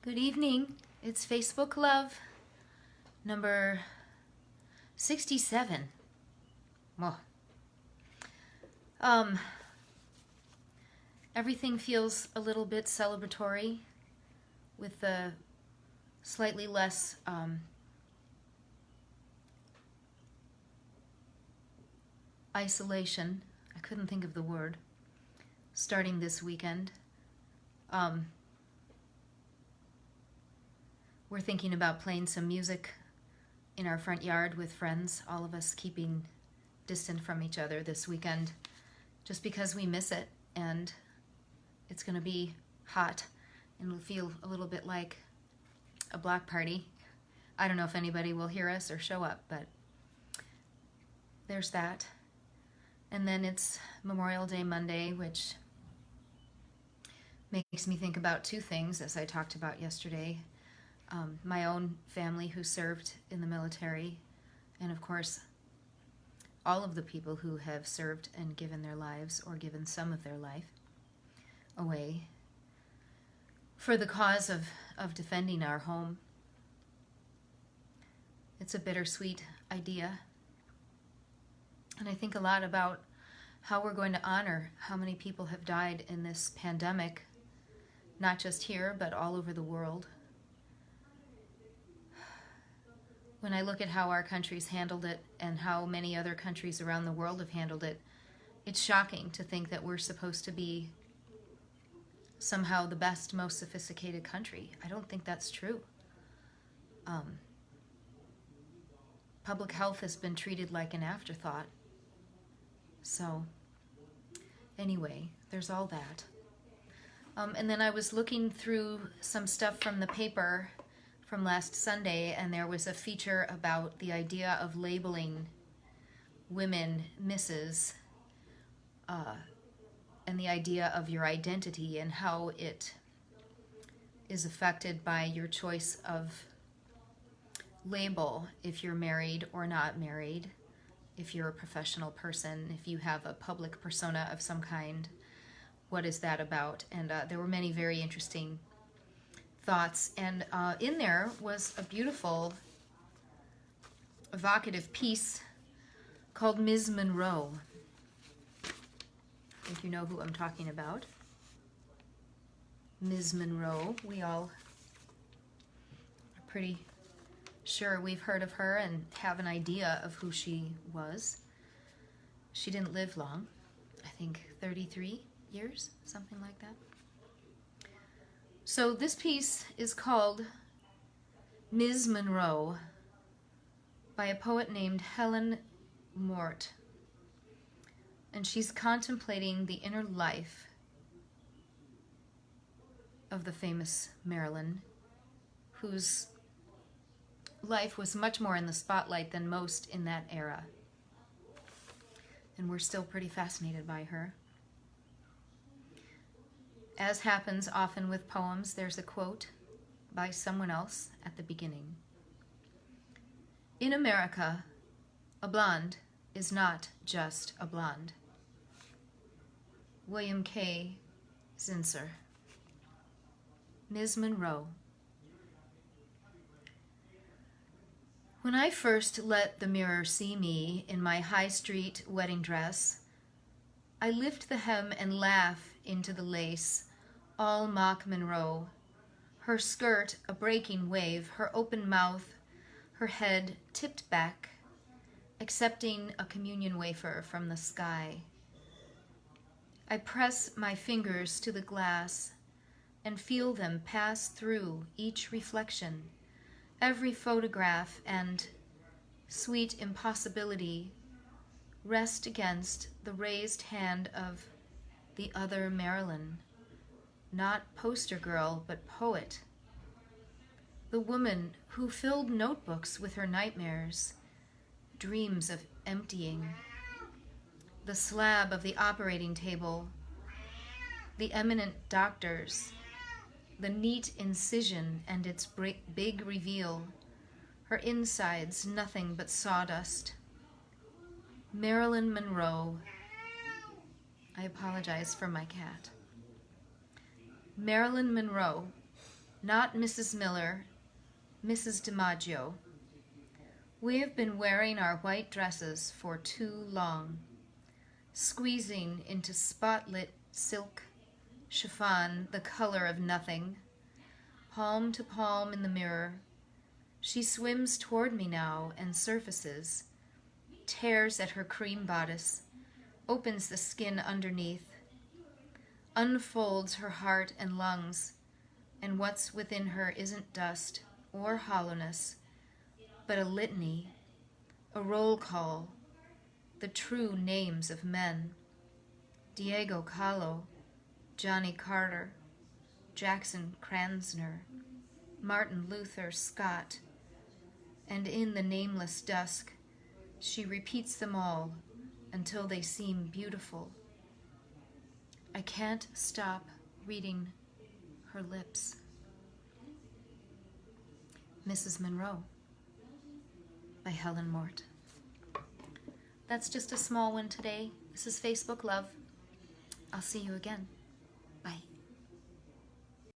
Good evening. It's Facebook Love number 67. Well, everything feels a little bit celebratory with the slightly less isolation. I couldn't think of the word. Starting this weekend. We're thinking about playing some music in our front yard with friends, all of us keeping distant from each other this weekend, just because we miss it, and it's going to be hot, and it'll feel a little bit like a block party. I don't know if anybody will hear us or show up, but there's that. And then it's Memorial Day Monday, which makes me think about two things, as I talked about yesterday. My own family who served in the military, and of course all of the people who have served and given their lives, or given some of their life away for the cause of defending our home. It's a bittersweet idea, and I think a lot about how we're going to honor how many people have died in this pandemic, not just here but all over the world. When I look at how our country's handled it and how many other countries around the world have handled it, it's shocking to think that we're supposed to be somehow the best, most sophisticated country. I don't think that's true. Public health has been treated like an afterthought. So, anyway, there's all that. And then I was looking through some stuff from the paper from last Sunday, and there was a feature about the idea of labeling women Mrs. And the idea of your identity and how it is affected by your choice of label, if you're married or not married, if you're a professional person, if you have a public persona of some kind. What is that about? And there were many very interesting thoughts, and in there was a beautiful, evocative piece called Ms. Monroe. I think you know who I'm talking about. Ms. Monroe. We all are pretty sure we've heard of her and have an idea of who she was. She didn't live long. I think 33 years, something like that. So this piece is called Ms. Monroe by a poet named Helen Mort. And she's contemplating the inner life of the famous Marilyn, whose life was much more in the spotlight than most in that era. And we're still pretty fascinated by her. As happens often with poems, there's a quote by someone else at the beginning. In America, a blonde is not just a blonde. William K. Zinsser. Ms. Monroe. When I first let the mirror see me in my high street wedding dress, I lift the hem and laugh into the lace, all mock Monroe, her skirt a breaking wave, her open mouth, her head tipped back, accepting a communion wafer from the sky. I press my fingers to the glass and feel them pass through each reflection, every photograph and sweet impossibility rest against the raised hand of the other Marilyn, not poster girl, but poet. The woman who filled notebooks with her nightmares, dreams of emptying, the slab of the operating table, the eminent doctors, the neat incision and its big reveal, her insides nothing but sawdust. Marilyn Monroe. I apologize for my cat. Marilyn Monroe, Not Mrs. Miller, Mrs. DiMaggio. We have been wearing our white dresses for too long, squeezing into spotlit silk, chiffon, the color of nothing, palm to palm in the mirror. She swims toward me now and surfaces, tears at her cream bodice, opens the skin underneath, unfolds her heart and lungs, and what's within her isn't dust or hollowness, but a litany, a roll call, the true names of men: Diego Kahlo, Johnny Carter, Jackson Kransner, Martin Luther Scott, and in the nameless dusk, she repeats them all until they seem beautiful. I can't stop reading her lips. Mrs. Monroe by Helen Mort. That's just a small one today. This is Facebook Love. I'll see you again. Bye.